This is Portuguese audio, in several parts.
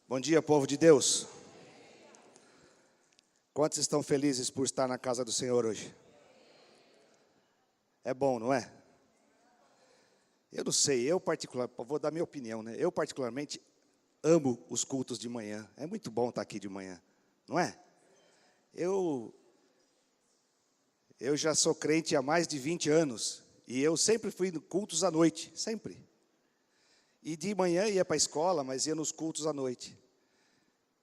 Bom dia, povo de Deus. Quantos estão felizes por estar na casa do Senhor hoje? É bom, não é? Eu não sei, vou dar minha opinião, né? Eu particularmente amo os cultos de manhã. É muito bom estar aqui de manhã, não é? Eu já sou crente há mais de 20 anos e eu sempre fui em cultos à noite, sempre. E de manhã ia para a escola, mas ia nos cultos à noite.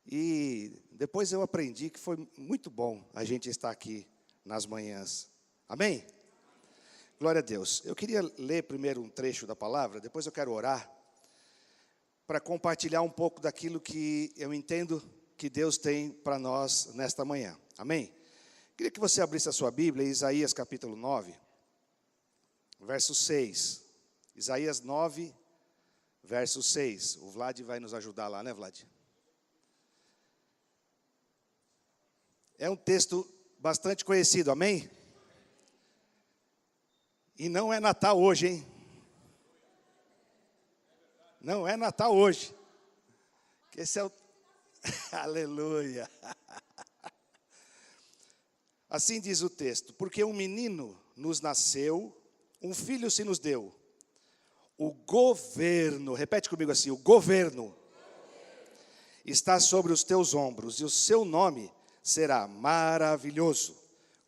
E depois eu aprendi que foi muito bom a gente estar aqui nas manhãs. Amém? Glória a Deus. Eu queria ler primeiro um trecho da palavra, depois eu quero orar, para compartilhar um pouco daquilo que eu entendo que Deus tem para nós nesta manhã. Amém? Queria que você abrisse a sua Bíblia, Isaías capítulo 9, verso 6. Isaías 9, verso 6. O Vlad vai nos ajudar lá, né, Vlad? É um texto bastante conhecido, amém? E não é Natal hoje, hein? Não é Natal hoje. Esse é o... Aleluia. Assim diz o texto: porque um menino nos nasceu, um filho se nos deu. O governo, repete comigo assim, o governo está sobre os teus ombros, e o seu nome será maravilhoso,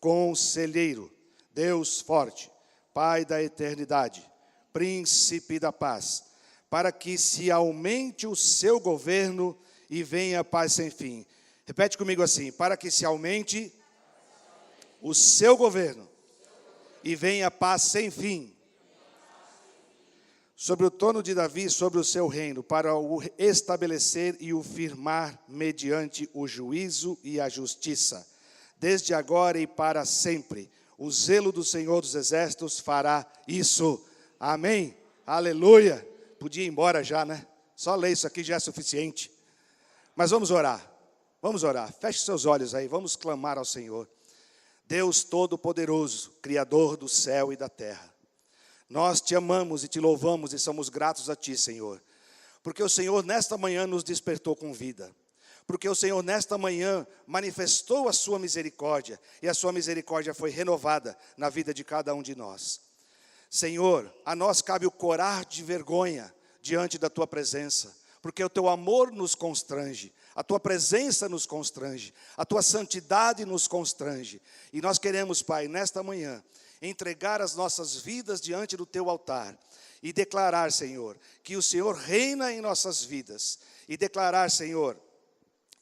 conselheiro, Deus forte, Pai da eternidade, príncipe da paz, para que se aumente o seu governo e venha a paz sem fim. Repete comigo assim: para que se aumente o seu governo e venha a paz sem fim. Sobre o trono de Davi, sobre o seu reino, para o estabelecer e o firmar mediante o juízo e a justiça, desde agora e para sempre. O zelo do Senhor dos Exércitos fará isso. Amém? Aleluia. Podia ir embora já, né? Só ler isso aqui já é suficiente. Mas vamos orar. Vamos orar. Feche seus olhos aí, vamos clamar ao Senhor. Deus Todo-Poderoso, Criador do céu e da terra. Nós te amamos e te louvamos e somos gratos a ti, Senhor. Porque o Senhor nesta manhã nos despertou com vida. Porque o Senhor nesta manhã manifestou a sua misericórdia. E a sua misericórdia foi renovada na vida de cada um de nós. Senhor, a nós cabe o corar de vergonha diante da tua presença. Porque o teu amor nos constrange. A tua presença nos constrange. A tua santidade nos constrange. E nós queremos, Pai, nesta manhã, entregar as nossas vidas diante do teu altar e declarar, Senhor, que o Senhor reina em nossas vidas, e declarar, Senhor,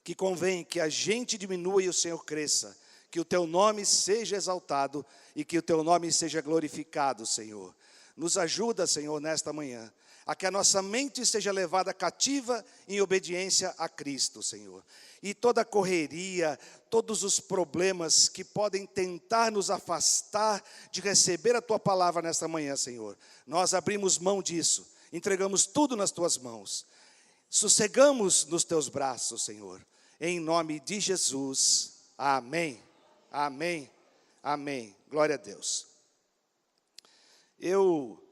que convém que a gente diminua e o Senhor cresça, que o teu nome seja exaltado e que o teu nome seja glorificado, Senhor. Nos ajuda, Senhor, nesta manhã, a que a nossa mente seja levada cativa em obediência a Cristo, Senhor. E toda a correria, todos os problemas que podem tentar nos afastar de receber a tua palavra nesta manhã, Senhor. Nós abrimos mão disso, entregamos tudo nas tuas mãos. Sossegamos nos teus braços, Senhor. Em nome de Jesus. Amém. Amém. Amém. Glória a Deus. Eu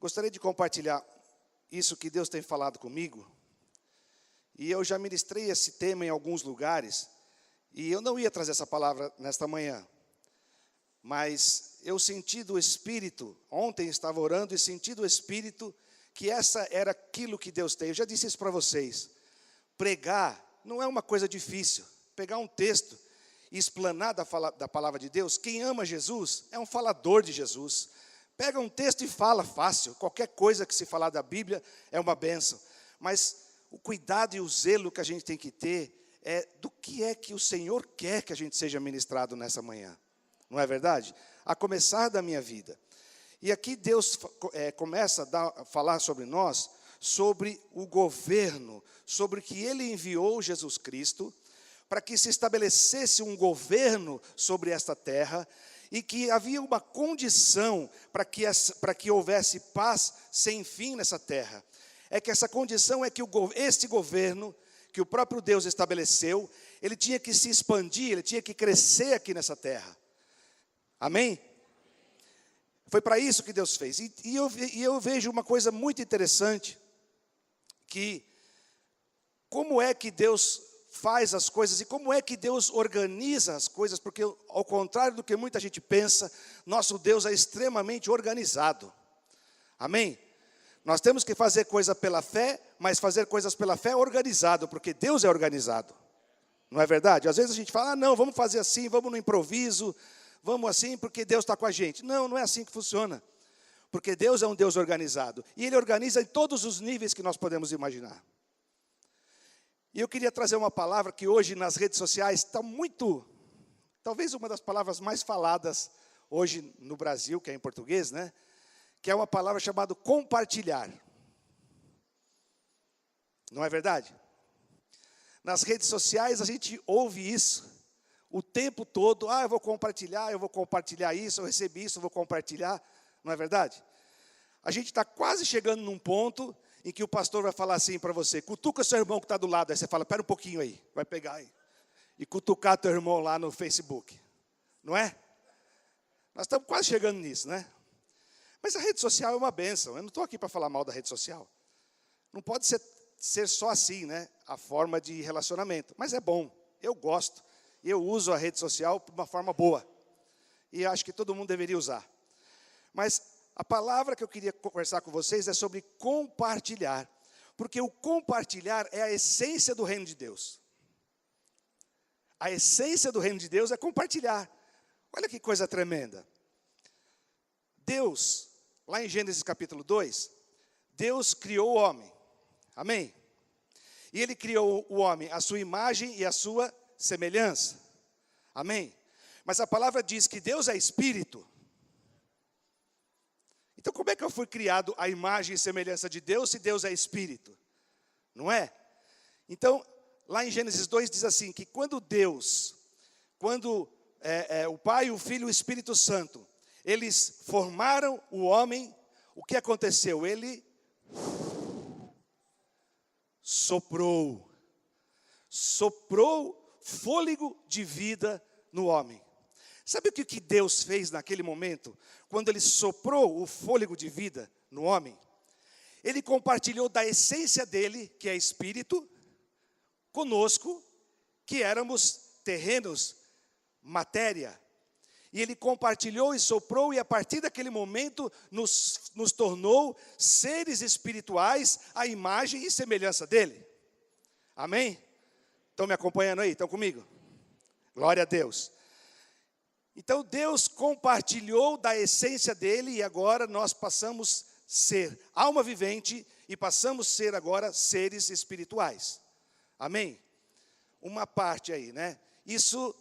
gostaria de compartilhar isso que Deus tem falado comigo. E eu já ministrei esse tema em alguns lugares. E eu não ia trazer essa palavra nesta manhã. Mas eu senti do Espírito, ontem estava orando e senti do Espírito que essa era aquilo que Deus tem. Eu já disse isso para vocês. Pregar não é uma coisa difícil. Pegar um texto e explanar da palavra de Deus. Quem ama Jesus é um falador de Jesus. Pega um texto e fala fácil. Qualquer coisa que se falar da Bíblia é uma bênção. Mas o cuidado e o zelo que a gente tem que ter é do que é que o Senhor quer que a gente seja ministrado nessa manhã. Não é verdade? A começar da minha vida. E aqui Deus começa a falar sobre nós, sobre o governo, sobre que Ele enviou Jesus Cristo, para que se estabelecesse um governo sobre esta terra, e que havia uma condição para que houvesse paz sem fim nessa terra. É que essa condição é que este governo, que o próprio Deus estabeleceu, ele tinha que se expandir, ele tinha que crescer aqui nessa terra. Amém? Foi para isso que Deus fez. E eu vejo uma coisa muito interessante, que como é que Deus faz as coisas e como é que Deus organiza as coisas, porque ao contrário do que muita gente pensa, nosso Deus é extremamente organizado. Amém? Nós temos que fazer coisa pela fé, mas fazer coisas pela fé é organizado, porque Deus é organizado. Não é verdade? Às vezes a gente fala, não, vamos fazer assim, vamos no improviso, vamos assim porque Deus está com a gente. Não, não é assim que funciona. Porque Deus é um Deus organizado. E Ele organiza em todos os níveis que nós podemos imaginar. E eu queria trazer uma palavra que hoje nas redes sociais está muito, talvez uma das palavras mais faladas hoje no Brasil, que é em português, né? Que é uma palavra chamada compartilhar. Não é verdade? Nas redes sociais a gente ouve isso o tempo todo. Eu vou compartilhar isso, eu recebi isso, eu vou compartilhar. Não é verdade? A gente está quase chegando num ponto em que o pastor vai falar assim para você, cutuca seu irmão que está do lado. Aí você fala, espera um pouquinho aí, vai pegar aí. E cutucar teu irmão lá no Facebook. Não é? Nós estamos quase chegando nisso, né? Mas a rede social é uma bênção. Eu não estou aqui para falar mal da rede social. Não pode ser só assim, né? A forma de relacionamento. Mas é bom, eu gosto. Eu uso a rede social de uma forma boa. E acho que todo mundo deveria usar. Mas a palavra que eu queria conversar com vocês é sobre compartilhar. Porque o compartilhar é a essência do reino de Deus. A essência do reino de Deus é compartilhar. Olha que coisa tremenda. Deus, lá em Gênesis capítulo 2, Deus criou o homem. Amém? E Ele criou o homem à sua imagem e à sua semelhança. Amém? Mas a palavra diz que Deus é espírito. Então como é que eu fui criado à imagem e semelhança de Deus se Deus é espírito? Não é? Então, lá em Gênesis 2 diz assim, que quando o Pai, o Filho e o Espírito Santo, eles formaram o homem, o que aconteceu? Ele soprou fôlego de vida no homem. Sabe o que Deus fez naquele momento? Quando Ele soprou o fôlego de vida no homem? Ele compartilhou da essência dele, que é espírito, conosco, que éramos terrenos, matéria. E Ele compartilhou e soprou, e a partir daquele momento nos tornou seres espirituais à imagem e semelhança dEle. Amém? Estão me acompanhando aí? Estão comigo? Glória a Deus. Então Deus compartilhou da essência dEle e agora nós passamos a ser alma vivente e passamos a ser agora seres espirituais. Amém? Uma parte aí, né? Isso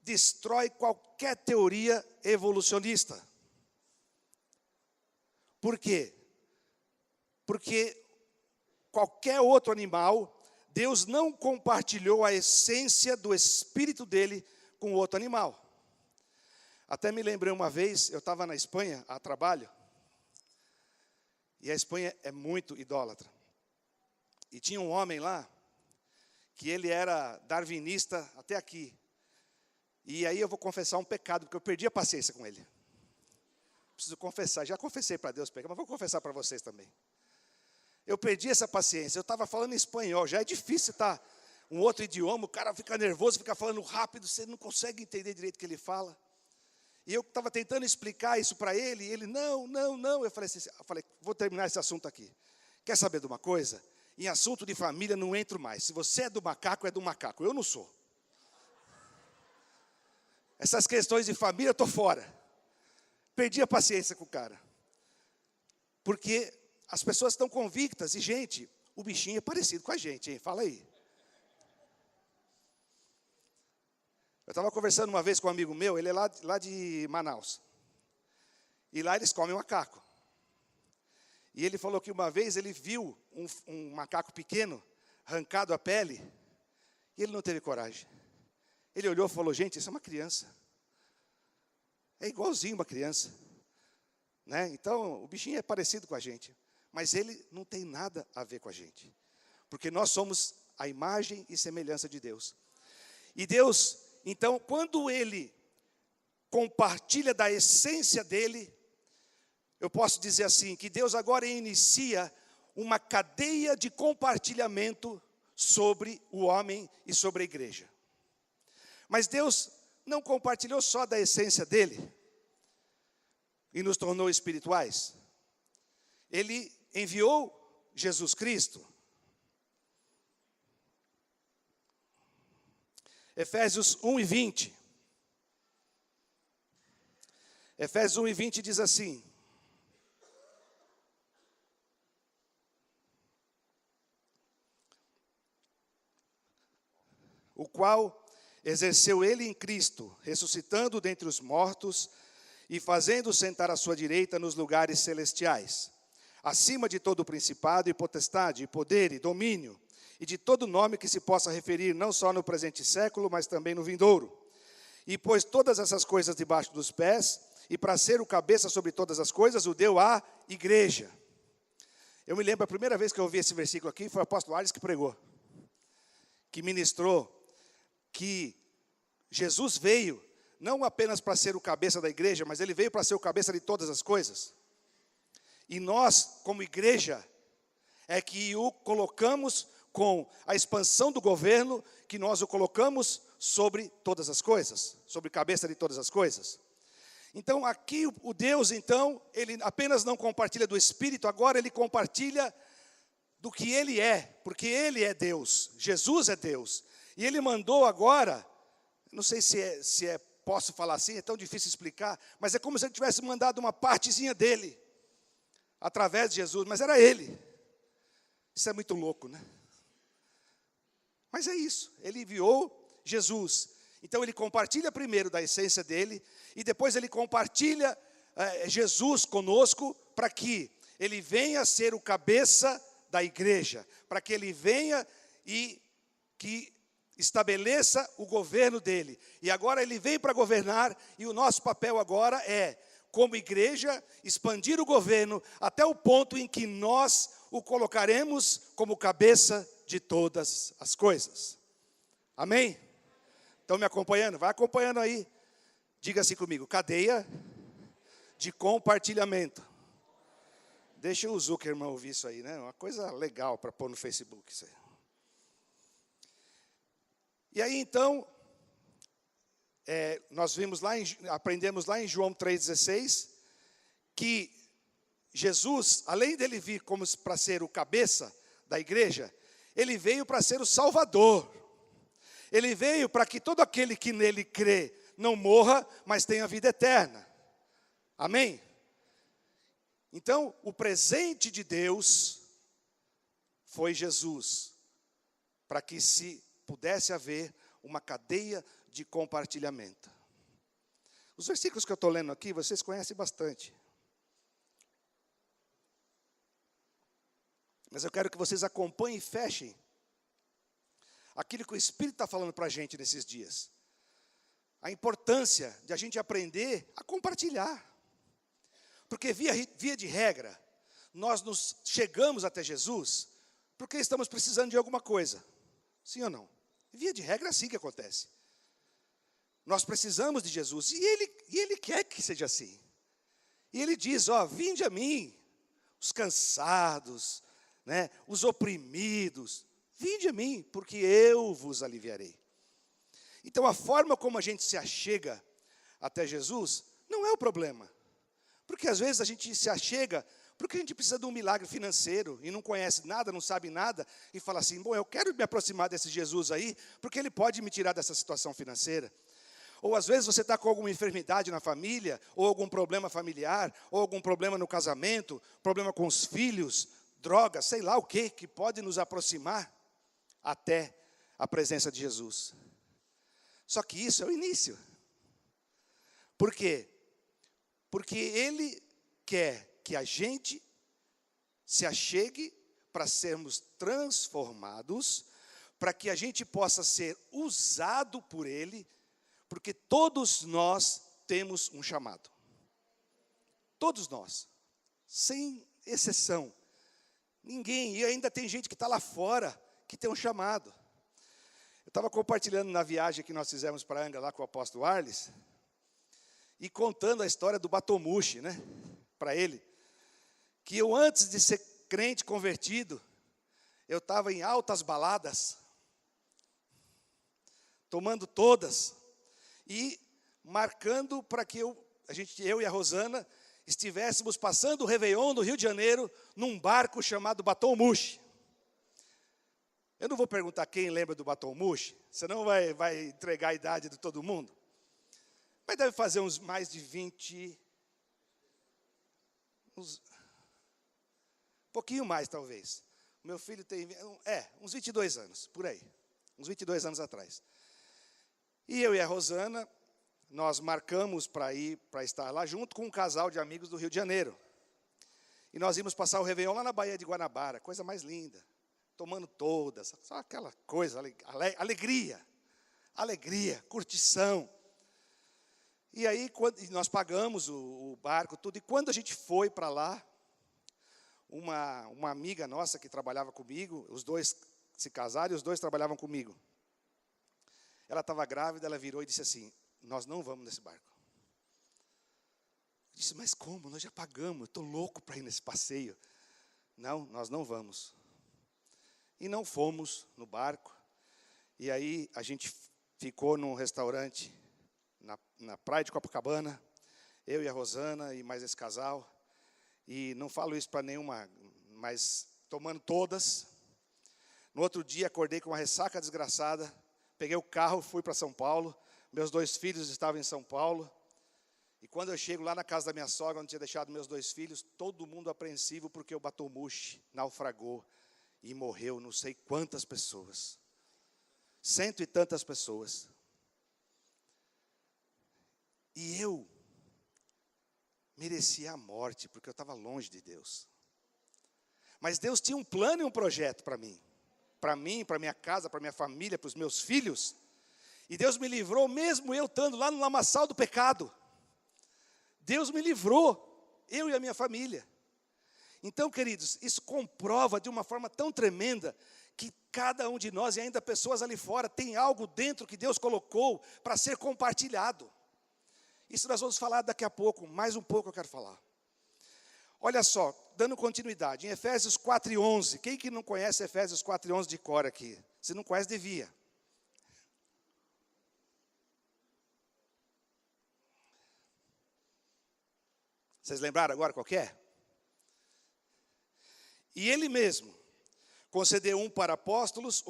destrói qualquer teoria evolucionista. Por quê? Porque qualquer outro animal, Deus não compartilhou a essência do espírito dele com outro animal. Até me lembrei uma vez, eu estava na Espanha a trabalho, e a Espanha é muito idólatra. E tinha um homem lá, que ele era darwinista até aqui. E aí eu vou confessar um pecado, porque eu perdi a paciência com ele. Preciso confessar, já confessei para Deus pecado, mas vou confessar para vocês também. Eu perdi essa paciência, eu estava falando em espanhol, já é difícil estar um outro idioma, o cara fica nervoso, fica falando rápido, você não consegue entender direito o que ele fala. E eu estava tentando explicar isso para ele, e ele, não. Eu falei, vou terminar esse assunto aqui. Quer saber de uma coisa? Em assunto de família não entro mais. Se você é do macaco, eu não sou. Essas questões de família, eu estou fora. Perdi a paciência com o cara. Porque as pessoas estão convictas, e gente, o bichinho é parecido com a gente, hein? Fala aí. Eu estava conversando uma vez com um amigo meu, ele é lá de Manaus. E lá eles comem macaco. E ele falou que uma vez ele viu um macaco pequeno, arrancado a pele, e ele não teve coragem. Ele olhou e falou, gente, isso é uma criança. É igualzinho uma criança. Né? Então, o bichinho é parecido com a gente. Mas ele não tem nada a ver com a gente. Porque nós somos a imagem e semelhança de Deus. E Deus, então, quando Ele compartilha da essência dEle, eu posso dizer assim, que Deus agora inicia uma cadeia de compartilhamento sobre o homem e sobre a igreja. Mas Deus não compartilhou só da essência dele e nos tornou espirituais. Ele enviou Jesus Cristo. Efésios 1:20. Efésios 1:20 diz assim: o qual exerceu ele em Cristo, ressuscitando dentre os mortos e fazendo sentar à sua direita nos lugares celestiais, acima de todo principado e potestade, e poder e domínio, e de todo nome que se possa referir, não só no presente século, mas também no vindouro. E pôs todas essas coisas debaixo dos pés, e para ser o cabeça sobre todas as coisas, o deu à igreja. Eu me lembro, a primeira vez que eu ouvi esse versículo aqui, foi o apóstolo Aires que pregou, que ministrou, que Jesus veio, não apenas para ser o cabeça da igreja, mas ele veio para ser o cabeça de todas as coisas. E nós, como igreja, é que o colocamos com a expansão do governo, que nós o colocamos sobre todas as coisas, sobre a cabeça de todas as coisas. Então, aqui o Deus, então, ele apenas não compartilha do Espírito, agora ele compartilha do que ele é, porque ele é Deus, Jesus é Deus. E ele mandou agora, não sei posso falar assim, é tão difícil explicar, mas é como se ele tivesse mandado uma partezinha dele, através de Jesus, mas era ele. Isso é muito louco, né? Mas é isso, ele enviou Jesus. Então ele compartilha primeiro da essência dele, e depois ele compartilha Jesus conosco, para que ele venha ser o cabeça da igreja, para que ele venha e que estabeleça o governo dele. E agora ele vem para governar, e o nosso papel agora é, como igreja, expandir o governo até o ponto em que nós o colocaremos como cabeça de todas as coisas. Amém? Estão me acompanhando? Vai acompanhando aí. Diga assim comigo: cadeia de compartilhamento. Deixa o Zuckerman ouvir isso aí, né? Uma coisa legal para pôr no Facebook isso aí. E aí então, nós aprendemos lá em João 3,16, que Jesus, além dele vir como para ser o cabeça da igreja, ele veio para ser o Salvador. Ele veio para que todo aquele que nele crê não morra, mas tenha vida eterna. Amém? Então, o presente de Deus foi Jesus, para que se pudesse haver uma cadeia de compartilhamento. Os versículos que eu estou lendo aqui, vocês conhecem bastante. Mas eu quero que vocês acompanhem e fechem aquilo que o Espírito está falando para a gente nesses dias. A importância de a gente aprender a compartilhar. Porque via de regra, nós nos chegamos até Jesus porque estamos precisando de alguma coisa. Sim ou não? Via de regra é assim que acontece. Nós precisamos de Jesus, e ele quer que seja assim. E ele diz, vinde a mim, os cansados, né, os oprimidos, vinde a mim, porque eu vos aliviarei. Então a forma como a gente se achega até Jesus não é o problema. Porque às vezes a gente se achega porque a gente precisa de um milagre financeiro e não conhece nada, não sabe nada, e fala assim, bom, eu quero me aproximar desse Jesus aí, porque ele pode me tirar dessa situação financeira. Ou às vezes você está com alguma enfermidade na família, ou algum problema familiar, ou algum problema no casamento, problema com os filhos, drogas, sei lá o que pode nos aproximar até a presença de Jesus. Só que isso é o início. Por quê? Porque ele quer que a gente se achegue para sermos transformados, para que a gente possa ser usado por ele, porque todos nós temos um chamado. Todos nós, sem exceção. Ninguém, e ainda tem gente que está lá fora, que tem um chamado. Eu estava compartilhando na viagem que nós fizemos para Angra, lá com o apóstolo Arles, e contando a história do Batomushi, né, para ele, que eu antes de ser crente convertido, Eu estava em altas baladas, tomando todas, e marcando para que eu e a Rosana, estivéssemos passando o Réveillon do Rio de Janeiro, num barco chamado Baton Mouche. Eu não vou perguntar quem lembra do Baton Mouche, senão vai entregar a idade de todo mundo. Mas deve fazer uns mais de 20, um pouquinho mais talvez. O meu filho tem, uns 22 anos, por aí. Uns 22 anos atrás. E eu e a Rosana, nós marcamos para estar lá junto com um casal de amigos do Rio de Janeiro. E nós íamos passar o Réveillon lá na Baía de Guanabara, coisa mais linda. Tomando todas, só aquela coisa, alegria, curtição. E aí, nós pagamos o barco, tudo, e quando a gente foi para lá, uma amiga nossa que trabalhava comigo, os dois se casaram e os dois trabalhavam comigo. Ela estava grávida, ela virou e disse assim, nós não vamos nesse barco. Eu disse, mas como? Nós já pagamos, eu estou louco para ir nesse passeio. Não, nós não vamos. E não fomos no barco. E aí a gente ficou num restaurante na praia de Copacabana, eu e a Rosana e mais esse casal. E não falo isso para nenhuma, mas tomando todas. No outro dia acordei com uma ressaca desgraçada, peguei o carro, fui para São Paulo, meus 2 filhos estavam em São Paulo, e quando eu chego lá na casa da minha sogra, onde tinha deixado meus 2 filhos, todo mundo apreensivo porque o Baton Mouche naufragou e morreu não sei quantas pessoas, 100 e tantas pessoas. E eu merecia a morte, porque eu estava longe de Deus. Mas Deus tinha um plano e um projeto para mim, para minha casa, para minha família, para os meus filhos. E Deus me livrou, mesmo eu estando lá no lamaçal do pecado. Deus me livrou, eu e a minha família. Então, queridos, isso comprova de uma forma tão tremenda que cada um de nós, e ainda pessoas ali fora, tem algo dentro que Deus colocou para ser compartilhado. Isso nós vamos falar daqui a pouco, mais um pouco eu quero falar. Olha só, dando continuidade, em Efésios 4:11, quem que não conhece Efésios 4:11 de cor aqui? Se não conhece, devia. Vocês lembraram agora qual que é? E ele mesmo concedeu uns para apóstolos,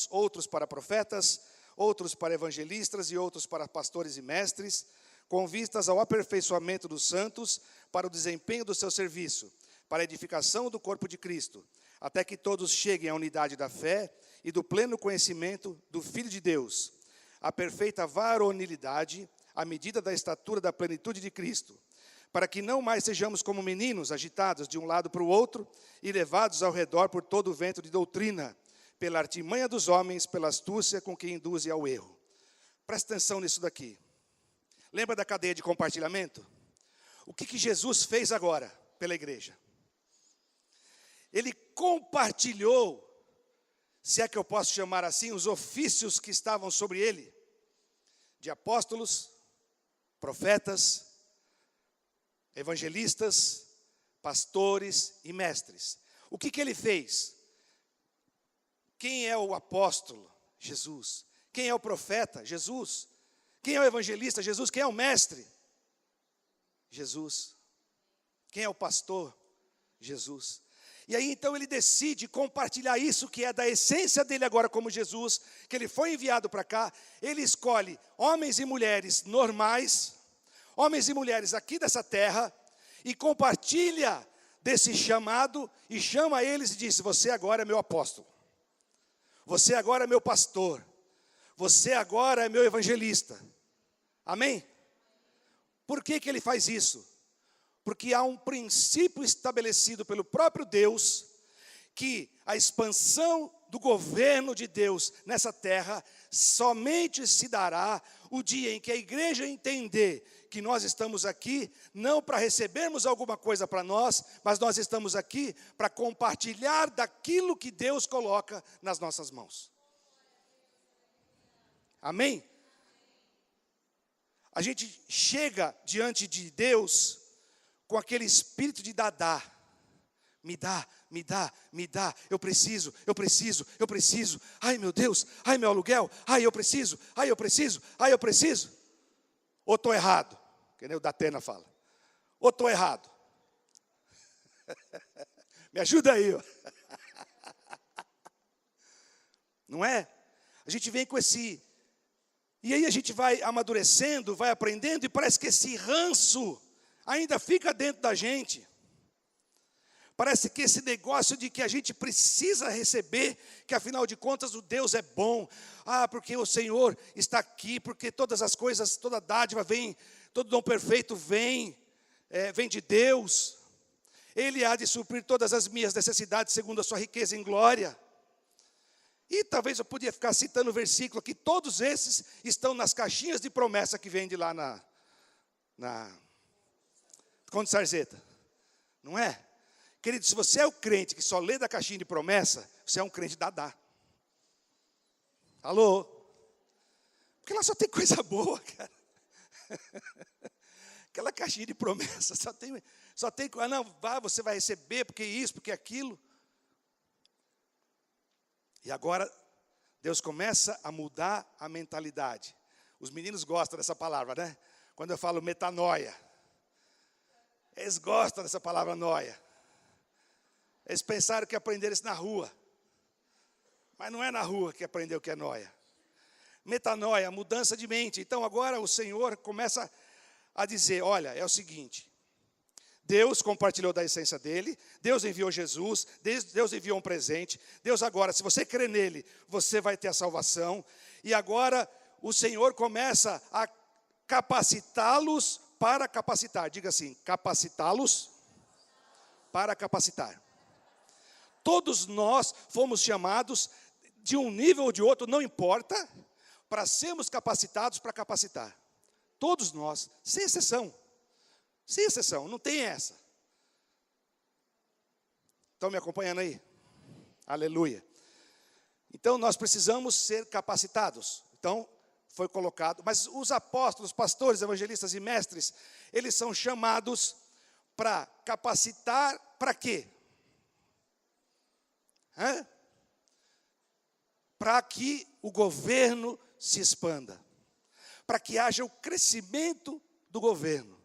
outros para profetas, outros para evangelistas e outros para pastores e mestres, com vistas ao aperfeiçoamento dos santos, para o desempenho do seu serviço, para a edificação do corpo de Cristo, até que todos cheguem à unidade da fé e do pleno conhecimento do Filho de Deus, à perfeita varonilidade, à medida da estatura da plenitude de Cristo, para que não mais sejamos como meninos, agitados de um lado para o outro e levados ao redor por todo o vento de doutrina, pela artimanha dos homens, pela astúcia com que induzem ao erro. Presta atenção nisso daqui. Lembra da cadeia de compartilhamento? O que Jesus fez agora pela igreja? Ele compartilhou, se é que eu posso chamar assim, os ofícios que estavam sobre ele, de apóstolos, profetas, evangelistas, pastores e mestres. O que ele fez? Quem é o apóstolo? Jesus. Quem é o profeta? Jesus. Quem é o evangelista? Jesus. Quem é o mestre? Jesus. Quem é o pastor? Jesus. E aí então ele decide compartilhar isso que é da essência dele agora como Jesus, que ele foi enviado para cá. Ele escolhe homens e mulheres normais, homens e mulheres aqui dessa terra, e compartilha desse chamado, e chama eles e diz, você agora é meu apóstolo, você agora é meu pastor, você agora é meu evangelista. Amém? Por que ele faz isso? Porque há um princípio estabelecido pelo próprio Deus, que a expansão do governo de Deus nessa terra somente se dará o dia em que a igreja entender que nós estamos aqui não para recebermos alguma coisa para nós, mas nós estamos aqui para compartilhar daquilo que Deus coloca nas nossas mãos. Amém? A gente chega diante de Deus com aquele espírito de dadá. Me dá, eu preciso. Ai, meu Deus, ai, meu aluguel, ai, eu preciso. Ou estou errado, que nem o Datena fala. Ou estou errado. Me ajuda aí. Ó. Não é? A gente vem com esse... E aí a gente vai amadurecendo, vai aprendendo, e parece que esse ranço ainda fica dentro da gente. Parece que esse negócio de que a gente precisa receber, que afinal de contas o Deus é bom. Porque o Senhor está aqui, porque todas as coisas, toda dádiva vem, todo dom perfeito vem de Deus. Ele há de suprir todas as minhas necessidades segundo a sua riqueza em glória. E talvez eu podia ficar citando o versículo aqui, todos esses estão nas caixinhas de promessa que vende lá na Conde Sarzeta. Não é? Querido, se você é o crente que só lê da caixinha de promessa, você é um crente dadá. Alô? Porque lá só tem coisa boa, cara. Aquela caixinha de promessa só tem, não, você vai receber, porque isso, porque aquilo. E agora, Deus começa a mudar a mentalidade. Os meninos gostam dessa palavra, né? Quando eu falo metanoia. Eles gostam dessa palavra noia. Eles pensaram que aprenderam isso na rua. Mas não é na rua que aprendeu o que é noia. Metanoia, mudança de mente. Então agora o Senhor começa a dizer, olha, é o seguinte. Deus compartilhou da essência dele, Deus enviou Jesus, Deus enviou um presente. Deus agora, se você crer nele, você vai ter a salvação. E agora o Senhor começa a capacitá-los para capacitar. Diga assim, capacitá-los para capacitar. Todos nós fomos chamados, de um nível ou de outro, não importa, para sermos capacitados para capacitar. Todos nós, sem exceção. Sem exceção, não tem essa. Estão me acompanhando aí? Aleluia. Então, nós precisamos ser capacitados. Então, foi colocado. Mas os apóstolos, pastores, evangelistas e mestres, eles são chamados para capacitar para quê? Para que o governo se expanda. Para que haja o crescimento do governo.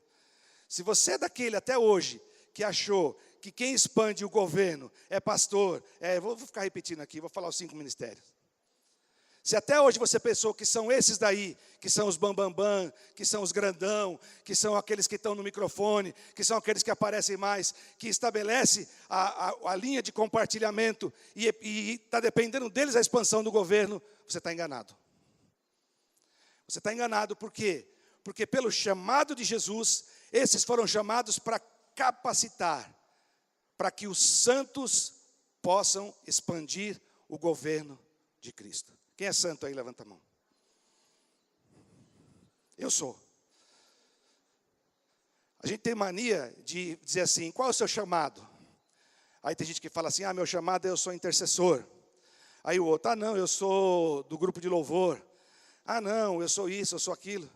Se você é daquele até hoje que achou que quem expande o governo é pastor, vou ficar repetindo aqui, vou falar os 5 ministérios. Se até hoje você pensou que são esses daí, que são os bambambam, que são os grandão, que são aqueles que estão no microfone, que são aqueles que aparecem mais, que estabelece a linha de compartilhamento e está dependendo deles a expansão do governo, você está enganado. Você está enganado por quê? Porque pelo chamado de Jesus, esses foram chamados para capacitar, para que os santos possam expandir o governo de Cristo. Quem é santo aí, levanta a mão. Eu sou. A gente tem mania de dizer assim, qual é o seu chamado? Aí tem gente que fala assim, meu chamado é eu sou intercessor. Aí o outro, não, eu sou do grupo de louvor. Não, eu sou isso, eu sou aquilo.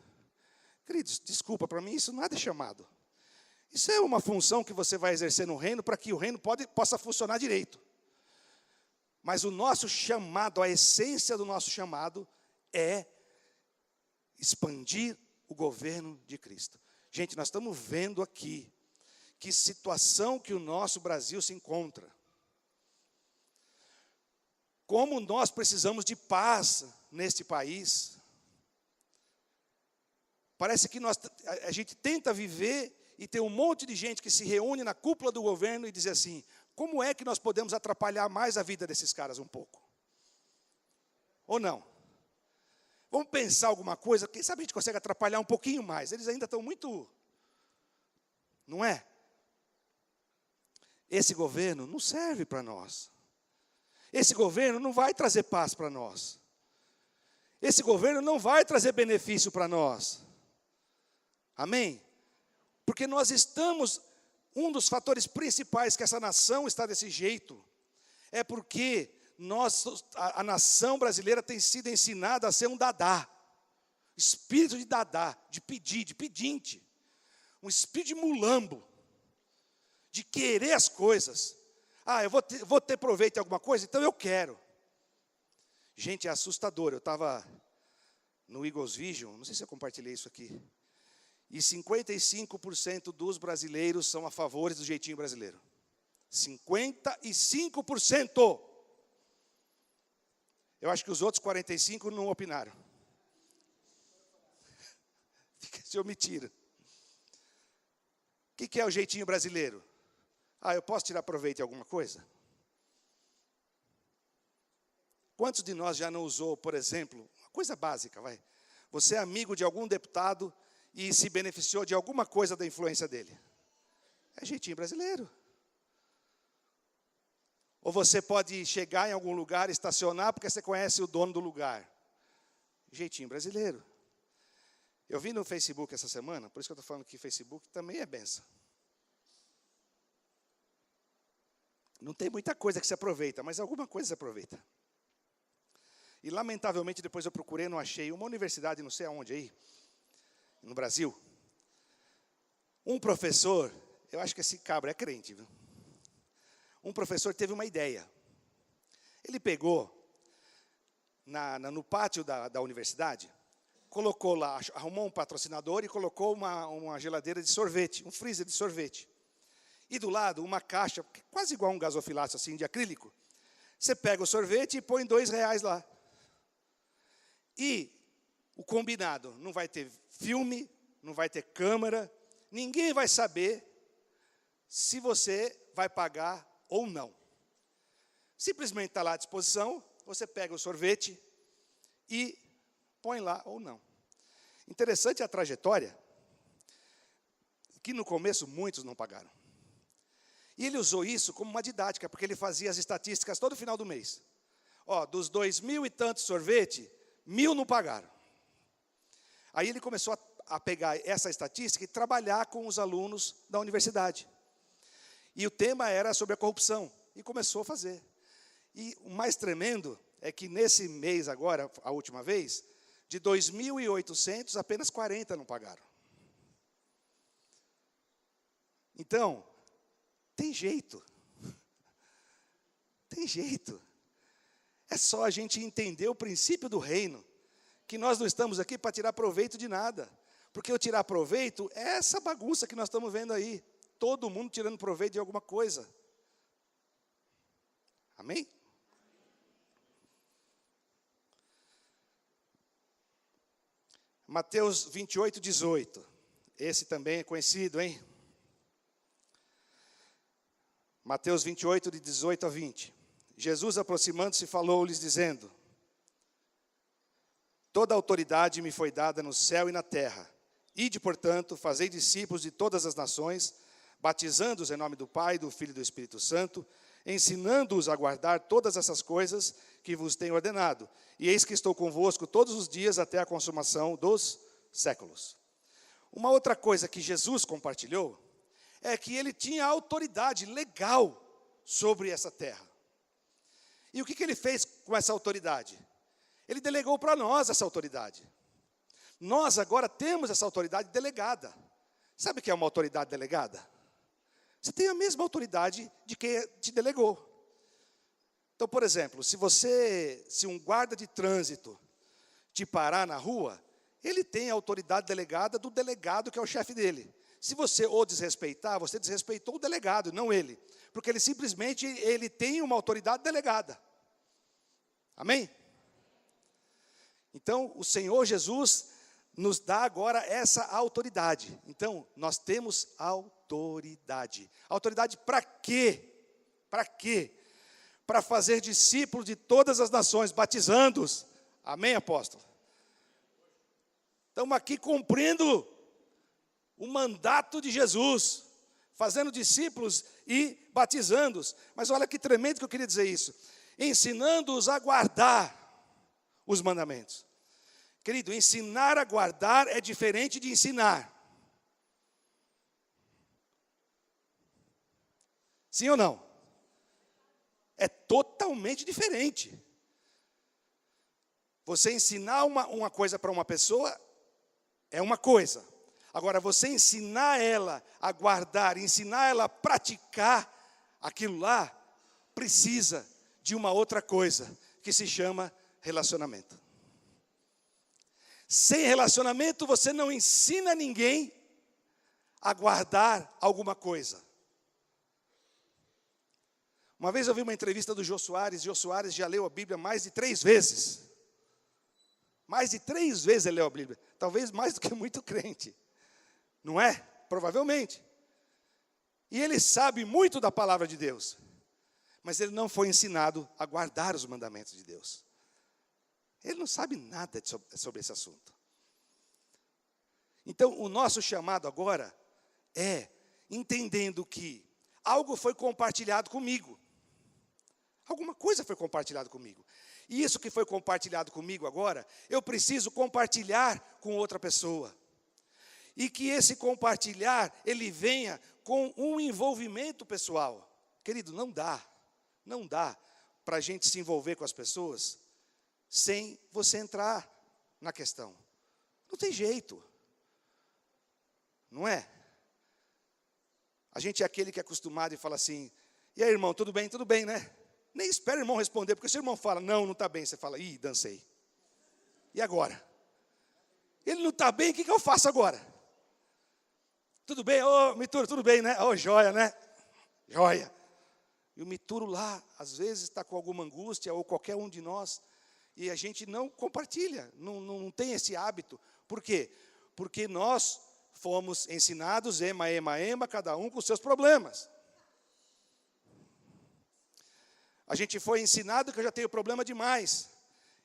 Queridos, desculpa, para mim isso nada é chamado. Isso é uma função que você vai exercer no reino para que o reino possa funcionar direito. Mas o nosso chamado, a essência do nosso chamado é expandir o governo de Cristo. Gente, nós estamos vendo aqui que situação que o nosso Brasil se encontra. Como nós precisamos de paz neste país. Parece que a gente tenta viver e tem um monte de gente que se reúne na cúpula do governo e diz assim, como é que nós podemos atrapalhar mais a vida desses caras um pouco? Ou não? Vamos pensar alguma coisa, quem sabe a gente consegue atrapalhar um pouquinho mais, eles ainda estão muito, não é? Esse governo não serve para nós. Esse governo não vai trazer paz para nós. Esse governo não vai trazer benefício para nós. Amém? Porque nós estamos, um dos fatores principais que essa nação está desse jeito, é porque a nação brasileira tem sido ensinada a ser um dadá. Espírito de dadá, de pedir, de pedinte. Um espírito de mulambo, de querer as coisas. eu vou ter proveito em alguma coisa, então eu quero. Gente, é assustador. Eu estava no Eagles Vision, não sei se eu compartilhei isso aqui, e 55% dos brasileiros são a favor do jeitinho brasileiro. 55%. Eu acho que os outros 45% não opinaram. Se omitiram. O que é o jeitinho brasileiro? Eu posso tirar proveito de alguma coisa? Quantos de nós já não usou, por exemplo, uma coisa básica, vai. Você é amigo de algum deputado e se beneficiou de alguma coisa da influência dele. É jeitinho brasileiro. Ou você pode chegar em algum lugar, estacionar, porque você conhece o dono do lugar. Jeitinho brasileiro. Eu vi no Facebook essa semana, por isso que eu estou falando que Facebook também é benção. Não tem muita coisa que se aproveita, mas alguma coisa se aproveita. E, lamentavelmente, depois eu procurei, não achei, uma universidade, não sei aonde aí, no Brasil. Um professor, eu acho que esse cabra é crente, viu? Um professor teve uma ideia. Ele pegou, no pátio da universidade, colocou lá, arrumou um patrocinador e colocou uma geladeira de sorvete, um freezer de sorvete. E do lado, uma caixa, quase igual um gasofilácio assim, de acrílico. Você pega o sorvete e põe R$2 lá. E o combinado, não vai ter filme, não vai ter câmera, ninguém vai saber se você vai pagar ou não. Simplesmente está lá à disposição, você pega o sorvete e põe lá ou não. Interessante a trajetória, que no começo muitos não pagaram. E ele usou isso como uma didática, porque ele fazia as estatísticas todo final do mês. Dos 2.000 e tantos sorvete, 1.000 não pagaram. Aí ele começou a pegar essa estatística e trabalhar com os alunos da universidade. E o tema era sobre a corrupção, e começou a fazer. E o mais tremendo é que nesse mês agora, a última vez, de 2.800, apenas 40 não pagaram. Então, tem jeito. Tem jeito. É só a gente entender o princípio do reino, que nós não estamos aqui para tirar proveito de nada. Porque o tirar proveito é essa bagunça que nós estamos vendo aí. Todo mundo tirando proveito de alguma coisa. Amém? Mateus 28, 18. Esse também é conhecido, hein? Mateus 28, de 18 a 20. Jesus, aproximando-se, falou-lhes, dizendo: toda autoridade me foi dada no céu e na terra. Ide, portanto, fazei discípulos de todas as nações, batizando-os em nome do Pai, do Filho e do Espírito Santo, ensinando-os a guardar todas essas coisas que vos tenho ordenado. E eis que estou convosco todos os dias até a consumação dos séculos. Uma outra coisa que Jesus compartilhou é que ele tinha autoridade legal sobre essa terra. E o que ele fez com essa autoridade? Ele delegou para nós essa autoridade. Nós agora temos essa autoridade delegada. Sabe o que é uma autoridade delegada? Você tem a mesma autoridade de quem te delegou. Então, por exemplo, se um guarda de trânsito te parar na rua, ele tem a autoridade delegada do delegado, que é o chefe dele. Se você o desrespeitar, você desrespeitou o delegado, não ele. Porque ele simplesmente tem uma autoridade delegada. Amém? Então, o Senhor Jesus nos dá agora essa autoridade. Então, nós temos autoridade. Autoridade para quê? Para quê? Para fazer discípulos de todas as nações, batizando-os. Amém, apóstolo? Estamos aqui cumprindo o mandato de Jesus, fazendo discípulos e batizando-os. Mas olha que tremendo que eu queria dizer isso. Ensinando-os a guardar os mandamentos. Querido, ensinar a guardar é diferente de ensinar. Sim ou não? É totalmente diferente. Você ensinar uma coisa para uma pessoa é uma coisa. Agora, você ensinar ela a guardar, ensinar ela a praticar aquilo lá, precisa de uma outra coisa, que se chama relacionamento. Sem relacionamento, você não ensina ninguém a guardar alguma coisa. Uma vez eu vi uma entrevista do Jô Soares, e Jô Soares já leu a Bíblia mais de 3 vezes. Mais de 3 vezes ele leu a Bíblia. Talvez mais do que muito crente. Não é? Provavelmente. E ele sabe muito da palavra de Deus. Mas ele não foi ensinado a guardar os mandamentos de Deus. Ele não sabe nada sobre esse assunto. Então, o nosso chamado agora é entendendo que algo foi compartilhado comigo. Alguma coisa foi compartilhada comigo. E isso que foi compartilhado comigo agora, eu preciso compartilhar com outra pessoa. E que esse compartilhar, ele venha com um envolvimento pessoal. Querido, não dá para a gente se envolver com as pessoas sem você entrar na questão. Não tem jeito. Não é? A gente é aquele que é acostumado e fala assim, e aí, irmão, tudo bem, né? Nem espera o irmão responder, porque se o irmão fala, não está bem, você fala, ih, dancei. E agora? Ele não está bem, o que eu faço agora? Tudo bem? Ô, Mituro, tudo bem, né? Ô, joia, né? Joia. E o Mituro lá, às vezes, está com alguma angústia, ou qualquer um de nós, e a gente não compartilha, não tem esse hábito. Por quê? Porque nós fomos ensinados, ema, cada um com seus problemas. A gente foi ensinado que eu já tenho problema demais.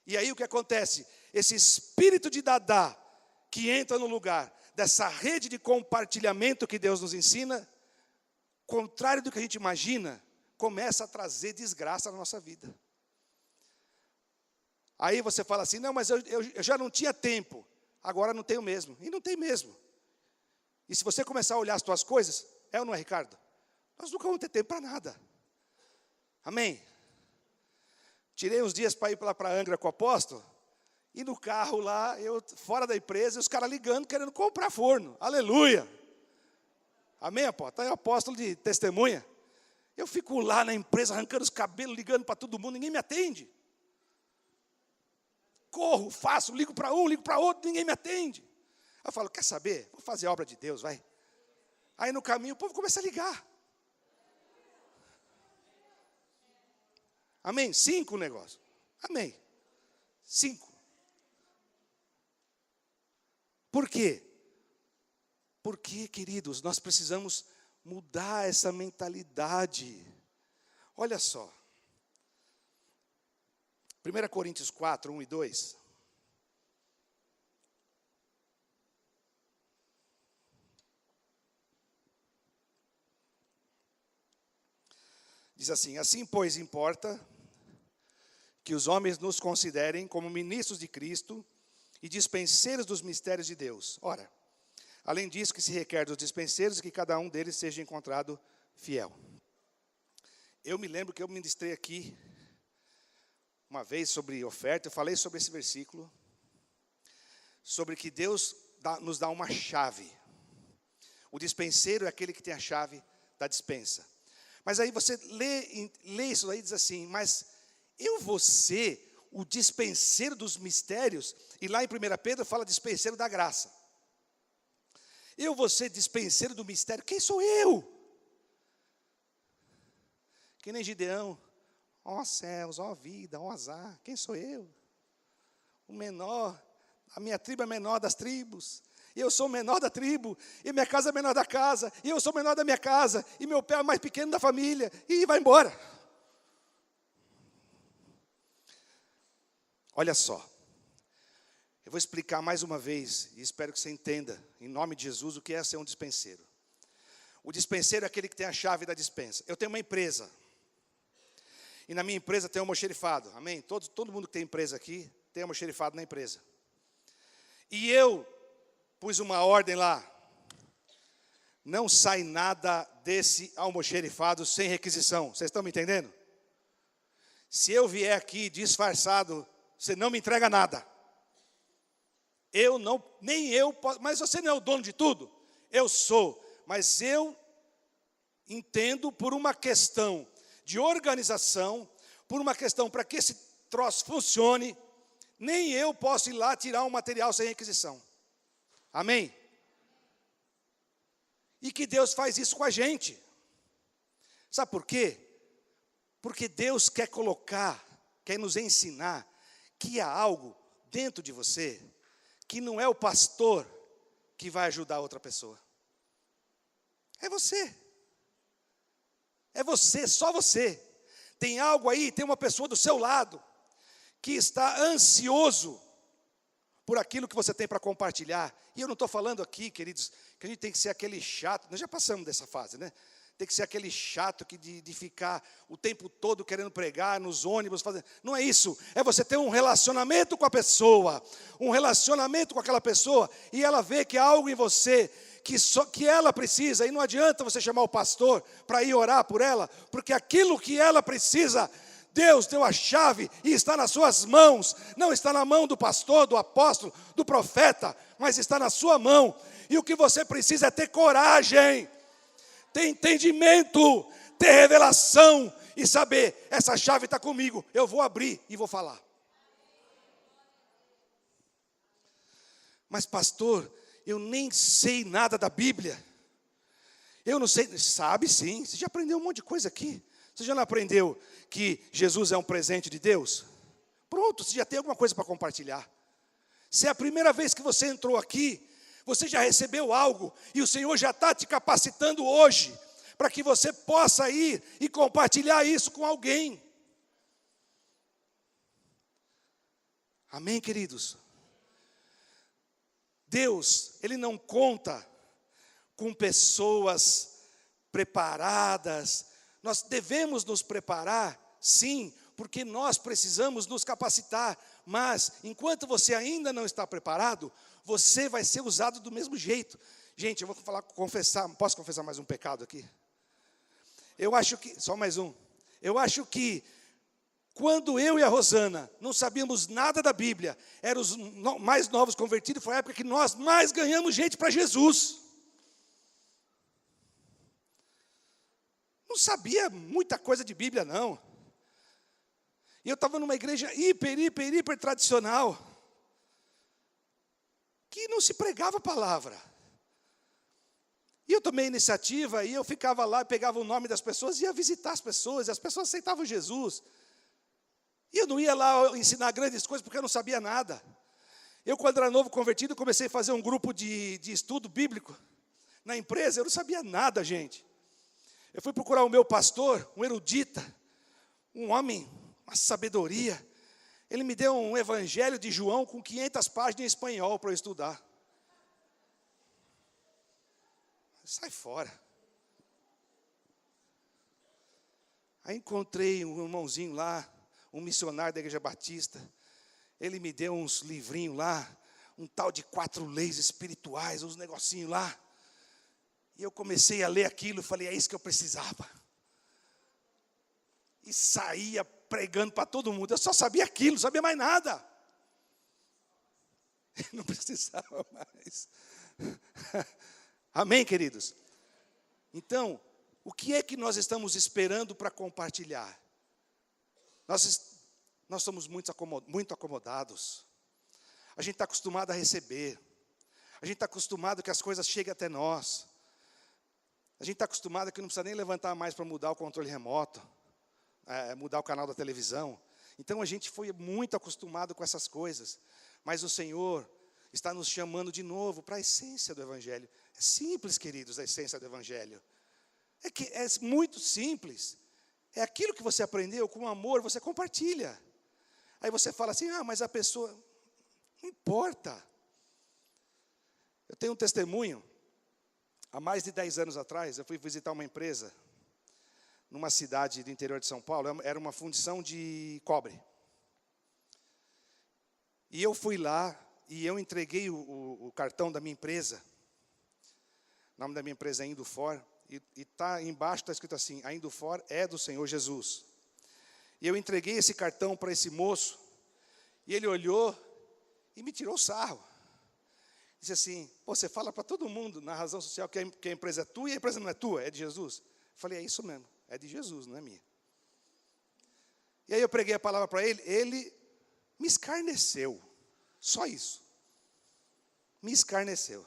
E aí o que acontece? Esse espírito de dadá que entra no lugar dessa rede de compartilhamento que Deus nos ensina, contrário do que a gente imagina, começa a trazer desgraça na nossa vida. Aí você fala assim, não, mas eu já não tinha tempo, agora não tenho mesmo. E não tem mesmo. E se você começar a olhar as tuas coisas, é ou não é, Ricardo? Nós nunca vamos ter tempo para nada. Amém? Tirei uns dias para ir para Angra com o apóstolo, e no carro lá, eu fora da empresa, os caras ligando, querendo comprar forno. Aleluia! Amém, apóstolo? Está aí o apóstolo de testemunha. Eu fico lá na empresa, arrancando os cabelos, ligando para todo mundo, ninguém me atende. Corro, faço, ligo para um, ligo para outro, ninguém me atende. Eu falo, quer saber? Vou fazer a obra de Deus, vai. Aí no caminho o povo começa a ligar. Amém? 5 o negócio. Amém. 5. Por quê? Porque, queridos, nós precisamos mudar essa mentalidade. Olha só. 1 Coríntios 4, 1 e 2. Diz assim, assim, pois, importa que os homens nos considerem como ministros de Cristo e dispenseiros dos mistérios de Deus. Ora, além disso, que se requer dos dispenseiros, que cada um deles seja encontrado fiel. Eu me lembro que eu ministrei aqui uma vez sobre oferta, eu falei sobre esse versículo, sobre que Deus nos dá uma chave. O dispenseiro é aquele que tem a chave da dispensa. Mas aí você lê isso aí e diz assim, mas eu vou ser o dispenseiro dos mistérios, e lá em 1 Pedro fala dispenseiro da graça. Eu vou ser dispenseiro do mistério, quem sou eu? Que nem Gideão, ó céus, ó vida, ó azar, quem sou eu? O menor, a minha tribo é a menor das tribos, e eu sou o menor da tribo, e minha casa é a menor da casa, e eu sou o menor da minha casa, e meu pé é o mais pequeno da família, e vai embora. Olha só, eu vou explicar mais uma vez, e espero que você entenda, em nome de Jesus, o que é ser um dispenseiro. O dispenseiro é aquele que tem a chave da dispensa. Eu tenho uma empresa, e na minha empresa tem um almoxerifado, amém? Todo mundo que tem empresa aqui, tem almoxerifado na empresa. E eu pus uma ordem lá, não sai nada desse almoxerifado sem requisição, vocês estão me entendendo? Se eu vier aqui disfarçado, você não me entrega nada. Eu não, nem eu posso, mas você não é o dono de tudo? Eu sou, mas eu entendo por uma questão de organização, por uma questão para que esse troço funcione, nem eu posso ir lá tirar um material sem requisição. Amém? E que Deus faz isso com a gente. Sabe por quê? Porque Deus quer colocar, quer nos ensinar que há algo dentro de você que não é o pastor que vai ajudar outra pessoa. É você. É você, só você. Tem algo aí, tem uma pessoa do seu lado que está ansioso por aquilo que você tem para compartilhar. E eu não estou falando aqui, queridos, que a gente tem que ser aquele chato. Nós já passamos dessa fase, né? Tem que ser aquele chato de ficar o tempo todo querendo pregar nos ônibus. Não é isso. É você ter um relacionamento com a pessoa. Um relacionamento com aquela pessoa. E ela vê que há algo em você que ela precisa. E não adianta você chamar o pastor para ir orar por ela. Porque aquilo que ela precisa, Deus deu a chave e está nas suas mãos. Não está na mão do pastor, do apóstolo, do profeta. Mas está na sua mão. E o que você precisa é ter coragem, ter entendimento, ter revelação e saber, essa chave está comigo, eu vou abrir e vou falar. Mas pastor, eu nem sei nada da Bíblia. Eu não sei, sabe sim, você já aprendeu um monte de coisa aqui. Você já não aprendeu que Jesus é um presente de Deus? Pronto, você já tem alguma coisa para compartilhar. Se é a primeira vez que você entrou aqui, você já recebeu algo, e o Senhor já está te capacitando hoje, para que você possa ir e compartilhar isso com alguém. Amém, queridos? Deus, Ele não conta com pessoas preparadas. Nós devemos nos preparar, sim, porque nós precisamos nos capacitar. Mas, enquanto você ainda não está preparado, você vai ser usado do mesmo jeito. Gente, eu vou confessar, posso confessar mais um pecado aqui? Eu acho que, só mais um. Eu acho que, quando eu e a Rosana não sabíamos nada da Bíblia, eram os mais novos convertidos, foi a época que nós mais ganhamos gente para Jesus. Não sabia muita coisa de Bíblia, não. E eu estava numa igreja hiper tradicional, que não se pregava a palavra. E eu tomei iniciativa, e eu ficava lá, pegava o nome das pessoas, ia visitar as pessoas, e as pessoas aceitavam Jesus. E eu não ia lá ensinar grandes coisas, porque eu não sabia nada. Eu, quando era novo convertido, comecei a fazer um grupo de estudo bíblico na empresa, eu não sabia nada, gente. Eu fui procurar o meu pastor, um erudita, um homem, uma sabedoria. Ele me deu um evangelho de João com 500 páginas em espanhol para eu estudar. Sai fora. Aí encontrei um irmãozinho lá, um missionário da Igreja Batista. Ele me deu uns livrinhos lá, um tal de 4 leis espirituais, uns negocinhos lá. E eu comecei a ler aquilo e falei, é isso que eu precisava. E saía pregando para todo mundo. Eu só sabia aquilo, não sabia mais nada. Não precisava mais. Amém, queridos? Então, o que é que nós estamos esperando para compartilhar? Nós somos muito acomodados. A gente está acostumado a receber. A gente está acostumado que as coisas cheguem até nós. A gente está acostumado que não precisa nem levantar mais para mudar o controle remoto, mudar o canal da televisão. Então a gente foi muito acostumado com essas coisas. Mas o Senhor está nos chamando de novo para a essência do Evangelho. É simples, queridos, a essência do Evangelho. É muito simples. É aquilo que você aprendeu com amor, você compartilha. Aí você fala assim, mas a pessoa... Não importa. Eu tenho um testemunho. Há mais de 10 anos atrás, eu fui visitar uma empresa numa cidade do interior de São Paulo. Era uma fundição de cobre. E eu fui lá e eu entreguei o cartão da minha empresa. O nome da minha empresa é Indufor. E embaixo está escrito assim, a Indufor é do Senhor Jesus. E eu entreguei esse cartão para esse moço. E ele olhou e me tirou sarro. Disse assim, você fala para todo mundo na razão social que a empresa é tua e a empresa não é tua, é de Jesus. Eu falei, é isso mesmo, é de Jesus, não é minha. E aí eu preguei a palavra para ele, ele me escarneceu. Só isso. Me escarneceu.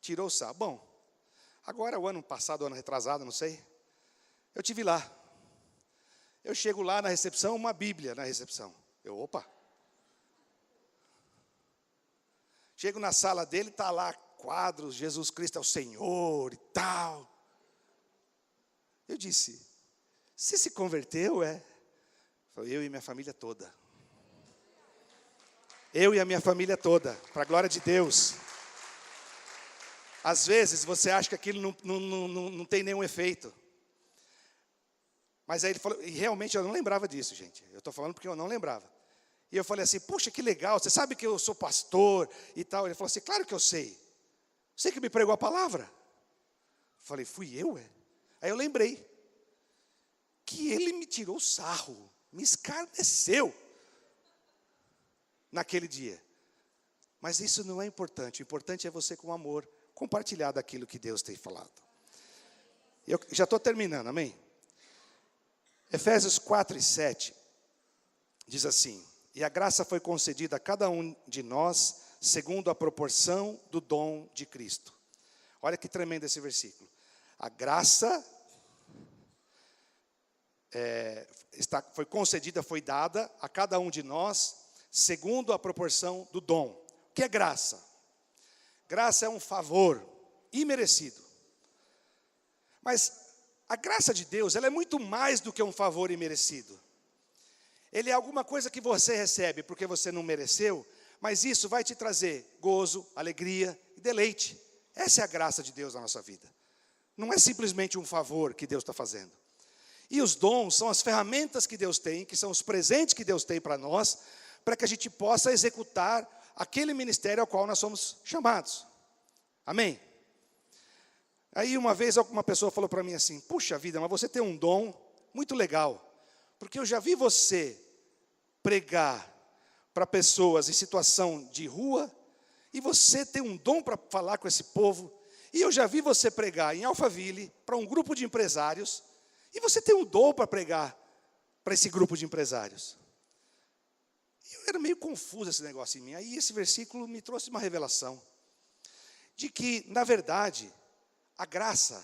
Tirou o sarro. Bom, agora o ano passado, o ano retrasado, não sei. Eu tive lá. Eu chego lá na recepção, uma Bíblia na recepção. Opa. Chego na sala dele, está lá quadros, Jesus Cristo é o Senhor e tal. Eu disse, você se converteu, é? Falei, eu e minha família toda. Eu e a minha família toda, para a glória de Deus. Às vezes você acha que aquilo não tem nenhum efeito. Mas aí ele falou, e realmente eu não lembrava disso, gente. Eu estou falando porque eu não lembrava. E eu falei assim, puxa, que legal, você sabe que eu sou pastor e tal. Ele falou assim, claro que eu sei. Você que me pregou a palavra? Eu falei, fui eu, é? Aí eu lembrei que ele me tirou o sarro, me escarneceu naquele dia. Mas isso não é importante. O importante é você, com amor, compartilhar daquilo que Deus tem falado. Eu já estou terminando, amém? Efésios 4:7 diz assim, e a graça foi concedida a cada um de nós, segundo a proporção do dom de Cristo. Olha que tremendo esse versículo. A graça foi concedida, foi dada a cada um de nós, segundo a proporção do dom. O que é graça? Graça é um favor imerecido. Mas a graça de Deus, ela é muito mais do que um favor imerecido. Ele é alguma coisa que você recebe porque você não mereceu, mas isso vai te trazer gozo, alegria e deleite. Essa é a graça de Deus na nossa vida. Não é simplesmente um favor que Deus está fazendo. E os dons são as ferramentas que Deus tem, que são os presentes que Deus tem para nós, para que a gente possa executar aquele ministério ao qual nós somos chamados. Amém? Aí uma vez uma pessoa falou para mim assim, puxa vida, mas você tem um dom muito legal, porque eu já vi você pregar para pessoas em situação de rua, e você tem um dom para falar com esse povo, e eu já vi você pregar em Alphaville, para um grupo de empresários, e você tem um dom para pregar para esse grupo de empresários. Eu era meio confuso esse negócio em mim, aí esse versículo me trouxe uma revelação, de que, na verdade, a graça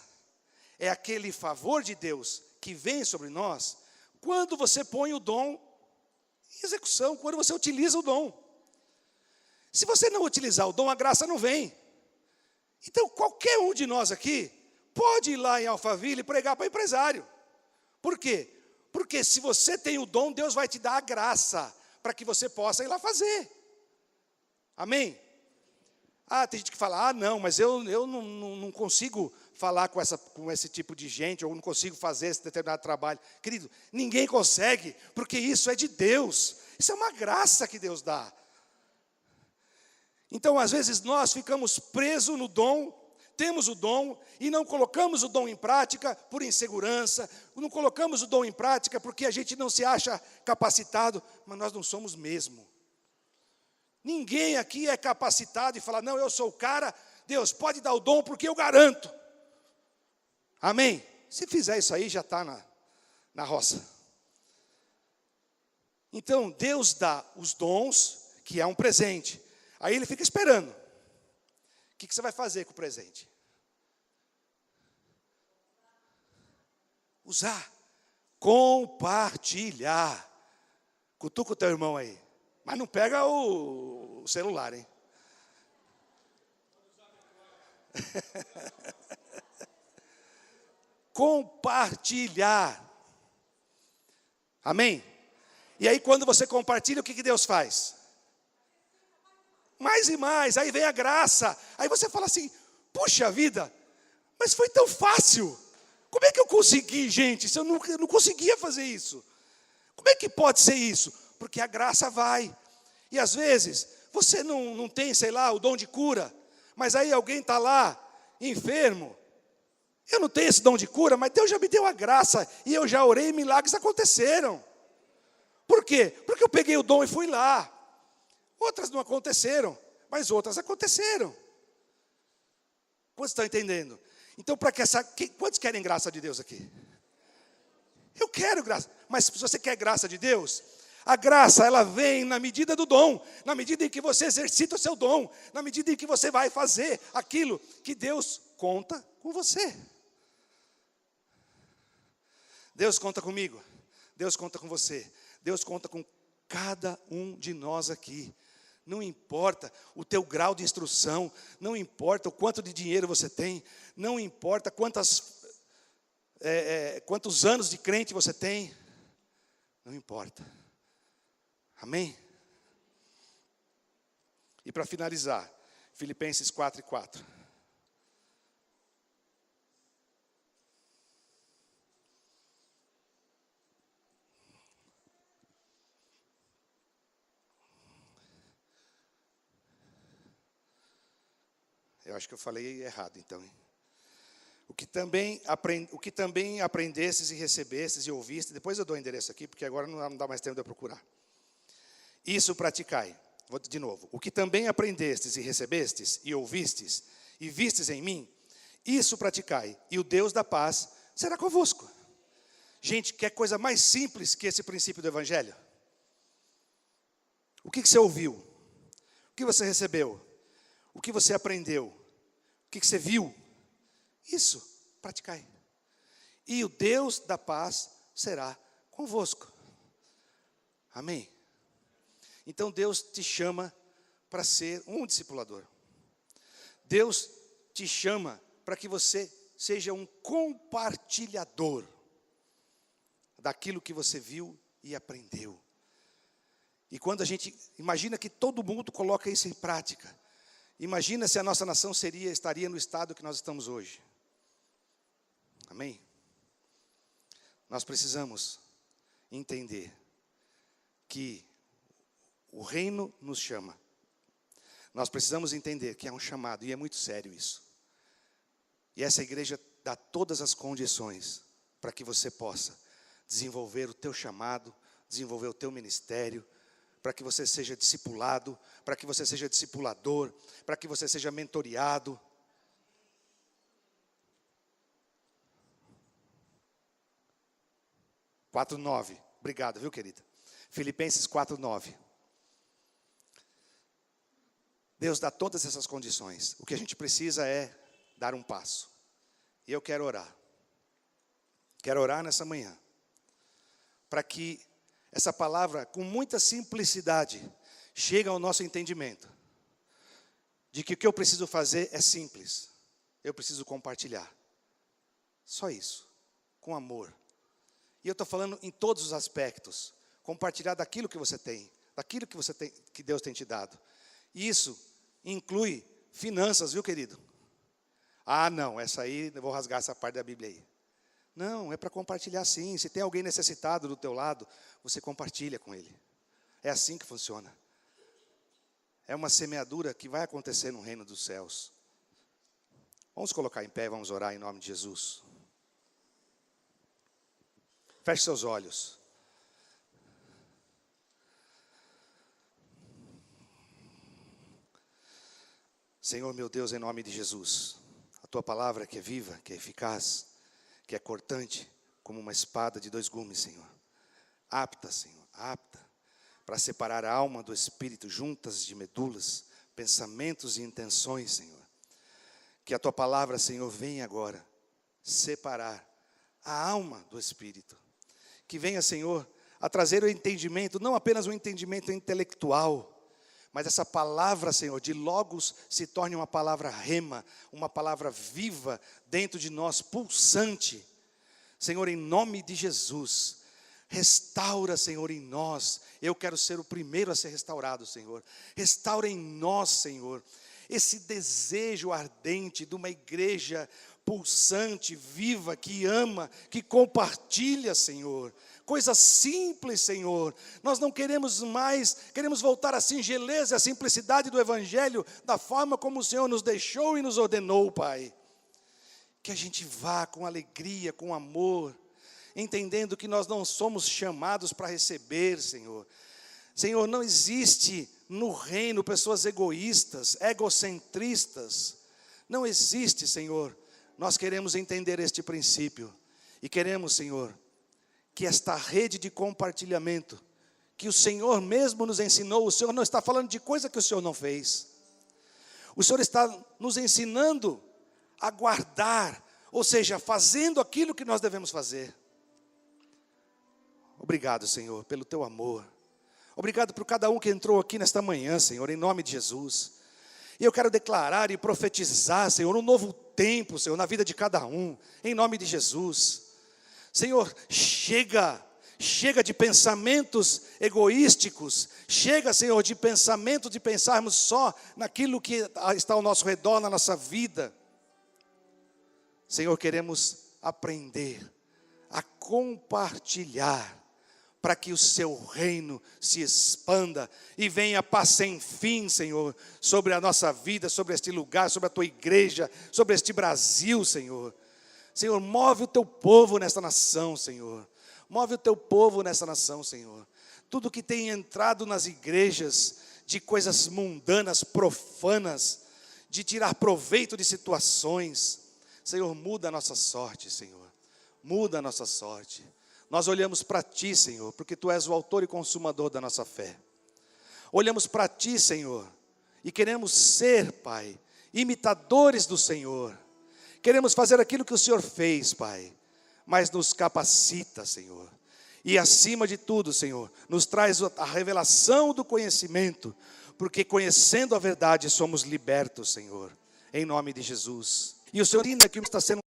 é aquele favor de Deus que vem sobre nós, quando você põe o dom em execução, quando você utiliza o dom. Se você não utilizar o dom, a graça não vem. Então, qualquer um de nós aqui pode ir lá em Alphaville e pregar para empresário. Por quê? Porque se você tem o dom, Deus vai te dar a graça para que você possa ir lá fazer. Amém? Tem gente que fala, não, mas eu não consigo falar com esse tipo de gente, ou não consigo fazer esse determinado trabalho. Querido, ninguém consegue, porque isso é de Deus. Isso é uma graça que Deus dá. Então, às vezes, nós ficamos presos no dom, temos o dom, e não colocamos o dom em prática por insegurança, não colocamos o dom em prática porque a gente não se acha capacitado, mas nós não somos mesmo. Ninguém aqui é capacitado e fala, não, eu sou o cara, Deus pode dar o dom porque eu garanto. Amém? Se fizer isso aí, já está na roça. Então, Deus dá os dons, que é um presente. Aí Ele fica esperando. O que você vai fazer com o presente? Usar. Compartilhar. Cutuca o teu irmão aí. Mas não pega o celular, hein? Compartilhar. Amém? E aí quando você compartilha, o que Deus faz? Mais e mais, aí vem a graça. Aí você fala assim, puxa vida, mas foi tão fácil. Como é que eu consegui, gente? Se eu não conseguia fazer isso. Como é que pode ser isso? Porque a graça vai. E às vezes, você não tem, sei lá, o dom de cura, mas aí alguém está lá, enfermo. Eu não tenho esse dom de cura, mas Deus já me deu a graça, e eu já orei e milagres aconteceram. Por quê? Porque eu peguei o dom e fui lá. Outras não aconteceram, mas outras aconteceram. Quantos estão entendendo? Então, quantos querem graça de Deus aqui? Eu quero graça. Mas se você quer graça de Deus, a graça, ela vem na medida do dom, na medida em que você exercita o seu dom, na medida em que você vai fazer aquilo que Deus conta com você. Deus conta comigo, Deus conta com você, Deus conta com cada um de nós aqui. Não importa o teu grau de instrução, não importa o quanto de dinheiro você tem, não importa quantos anos de crente você tem, não importa. Amém? E para finalizar, Filipenses 4:4. Eu acho que eu falei errado, então. Hein? O que também aprendestes e recebestes e ouvistes, depois eu dou o endereço aqui, porque agora não dá mais tempo de eu procurar. Isso praticai. Vou de novo. O que também aprendestes e recebestes e ouvistes e vistes em mim, isso praticai, e o Deus da paz será convosco. Gente, quer coisa mais simples que esse princípio do Evangelho? O que você ouviu? O que você recebeu? O que você aprendeu? O que você viu? Isso, praticai. E o Deus da paz será convosco. Amém? Então Deus te chama para ser um discipulador. Deus te chama para que você seja um compartilhador daquilo que você viu e aprendeu. E quando a gente imagina que todo mundo coloca isso em prática, imagina se a nossa nação estaria no estado que nós estamos hoje. Amém? Nós precisamos entender que o reino nos chama. Nós precisamos entender que é um chamado, e é muito sério isso. E essa igreja dá todas as condições para que você possa desenvolver o teu chamado, desenvolver o teu ministério, para que você seja discipulado, para que você seja discipulador, para que você seja mentoreado. Quatro 9. Obrigado, viu, querida? Filipenses 4:9. Deus dá todas essas condições. O que a gente precisa é dar um passo. E eu quero orar. Quero orar nessa manhã, para que essa palavra, com muita simplicidade, chegue ao nosso entendimento, de que o que eu preciso fazer é simples. Eu preciso compartilhar. Só isso, com amor. E eu estou falando em todos os aspectos. Compartilhar daquilo que você tem, daquilo que você tem, que Deus tem te dado. Isso inclui finanças, viu, querido? Ah, não, essa aí, eu vou rasgar essa parte da Bíblia aí. Não, é para compartilhar sim. Se tem alguém necessitado do teu lado, você compartilha com ele. É assim que funciona. É uma semeadura que vai acontecer no reino dos céus. Vamos colocar em pé, vamos orar em nome de Jesus. Feche seus olhos. Senhor meu Deus, em nome de Jesus, a tua palavra que é viva, que é eficaz, que é cortante, como uma espada de 2 gumes, Senhor. Apta, Senhor, apta, para separar a alma do espírito, juntas de medulas, pensamentos e intenções, Senhor. Que a tua palavra, Senhor, venha agora separar a alma do espírito. Que venha, Senhor, a trazer o entendimento, não apenas um entendimento intelectual, mas essa palavra, Senhor, de logos se torne uma palavra rema, uma palavra viva dentro de nós, pulsante. Senhor, em nome de Jesus, restaura, Senhor, em nós. Eu quero ser o primeiro a ser restaurado, Senhor. Restaura em nós, Senhor, esse desejo ardente de uma igreja pulsante, viva, que ama, que compartilha, Senhor. Coisa simples, Senhor. Nós não queremos mais, queremos voltar à singeleza, à simplicidade do Evangelho, da forma como o Senhor nos deixou e nos ordenou, Pai. Que a gente vá com alegria, com amor, entendendo que nós não somos chamados para receber, Senhor. Senhor, não existe no reino pessoas egoístas, egocentristas. Não existe, Senhor. Nós queremos entender este princípio. E queremos, Senhor, que esta rede de compartilhamento, que o Senhor mesmo nos ensinou, o Senhor não está falando de coisa que o Senhor não fez. O Senhor está nos ensinando a guardar, ou seja, fazendo aquilo que nós devemos fazer. Obrigado, Senhor, pelo teu amor. Obrigado por cada um que entrou aqui nesta manhã, Senhor, em nome de Jesus. E eu quero declarar e profetizar, Senhor, um novo tempo, Senhor, na vida de cada um, em nome de Jesus. Senhor, chega de pensamentos egoísticos, chega, Senhor, de pensamento de pensarmos só naquilo que está ao nosso redor, na nossa vida. Senhor, queremos aprender a compartilhar, para que o seu reino se expanda e venha paz sem fim, Senhor, sobre a nossa vida, sobre este lugar, sobre a tua igreja, sobre este Brasil, Senhor. Senhor, move o teu povo nesta nação, Senhor. Move o teu povo nessa nação, Senhor. Tudo que tem entrado nas igrejas de coisas mundanas, profanas, de tirar proveito de situações, Senhor, muda a nossa sorte, Senhor. Muda a nossa sorte. Nós olhamos para Ti, Senhor, porque Tu és o autor e consumador da nossa fé. Olhamos para Ti, Senhor, e queremos ser, Pai, imitadores do Senhor. Queremos fazer aquilo que o Senhor fez, Pai, mas nos capacita, Senhor. E acima de tudo, Senhor, nos traz a revelação do conhecimento, porque conhecendo a verdade somos libertos, Senhor, em nome de Jesus. E o Senhor ainda que está sendo